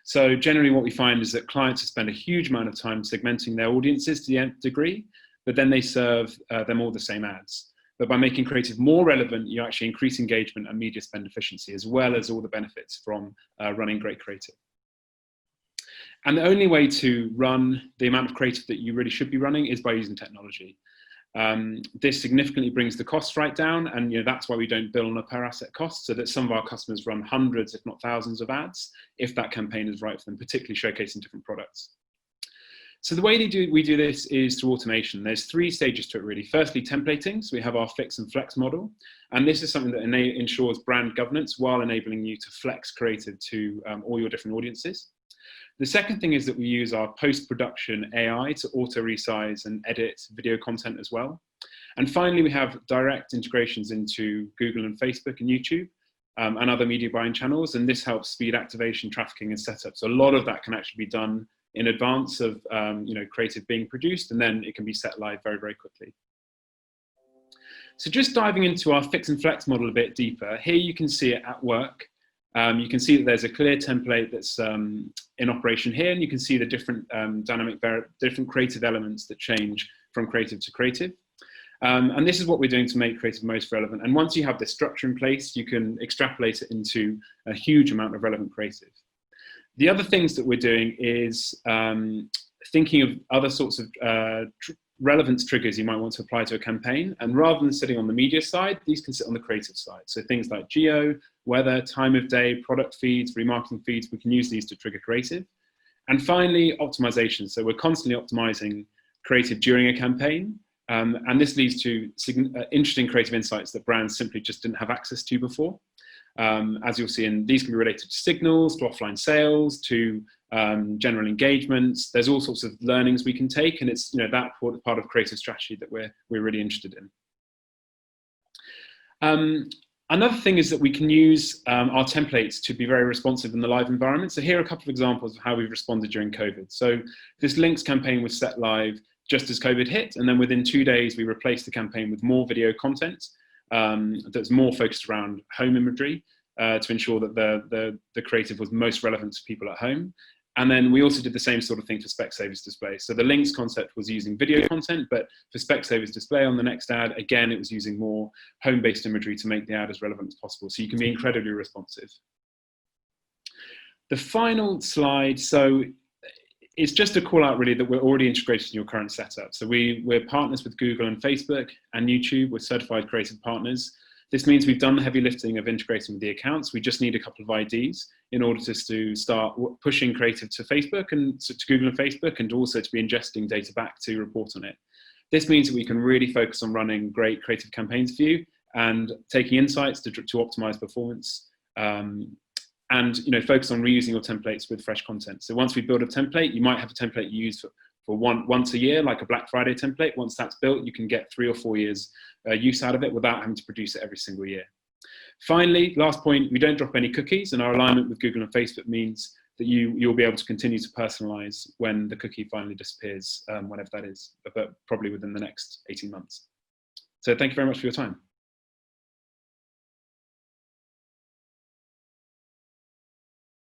So generally what we find is that clients spend a huge amount of time segmenting their audiences to the nth degree, but then they serve them all the same ads. But by making creative more relevant, you actually increase engagement and media spend efficiency, as well as all the benefits from running great creative. And the only way to run the amount of creative that you really should be running is by using technology. This significantly brings the costs right down, and that's why we don't bill on a per asset cost, so that some of our customers run hundreds, if not thousands of ads, if that campaign is right for them, particularly showcasing different products. So the way we do this is through automation. There's 3 stages to it really. Firstly, templating. So we have our fix and flex model. And this is something that ensures brand governance while enabling you to flex creative to all your different audiences. The second thing is that we use our post-production AI to auto-resize and edit video content as well. And finally, we have direct integrations into Google and Facebook and YouTube and other media buying channels. And this helps speed activation, trafficking, and setup. So a lot of that can actually be done in advance of creative being produced, and then it can be set live very, very quickly. So just diving into our fix and flex model a bit deeper, here you can see it at work. You can see that there's a clear template that's in operation here, and you can see the different different creative elements that change from creative to creative. And this is what we're doing to make creative most relevant. And once you have this structure in place, you can extrapolate it into a huge amount of relevant creative. The other things that we're doing is thinking of other sorts of relevance triggers you might want to apply to a campaign. And rather than sitting on the media side, these can sit on the creative side. So things like geo, weather, time of day, product feeds, remarketing feeds, we can use these to trigger creative. And finally, optimization. So we're constantly optimizing creative during a campaign. And this leads to interesting creative insights that brands simply just didn't have access to before. As you'll see, and these can be related to signals, to offline sales, to general engagements. There's all sorts of learnings we can take, and it's that part of creative strategy that we're really interested in. Another thing is that we can use our templates to be very responsive in the live environment. So here are a couple of examples of how we've responded during COVID. So this links campaign was set live just as COVID hit, and then within 2 days we replaced the campaign with more video content that's more focused around home imagery to ensure that the creative was most relevant to people at home. And then we also did the same sort of thing for Specsavers display. So the links concept was using video content, but for Specsavers display on the next ad, again, it was using more home-based imagery to make the ad as relevant as possible. So you can be incredibly responsive. The final slide, so it's just a call out really that we're already integrated in your current setup. So we're partners with Google and Facebook and YouTube. We're certified creative partners. This means we've done the heavy lifting of integrating with the accounts. We just need a couple of IDs in order to start pushing creative to Facebook and to Google and Facebook, and also to be ingesting data back to report on it. This means that we can really focus on running great creative campaigns for you and taking insights to optimize performance, and focus on reusing your templates with fresh content. So once we build a template, you might have a template you use for once a year, like a Black Friday template. Once that's built, you can get 3 or 4 years use out of it without having to produce it every single year. Finally, last point, we don't drop any cookies, and our alignment with Google and Facebook means that you'll be able to continue to personalize when the cookie finally disappears, whenever that is, but probably within the next 18 months. So thank you very much for your time.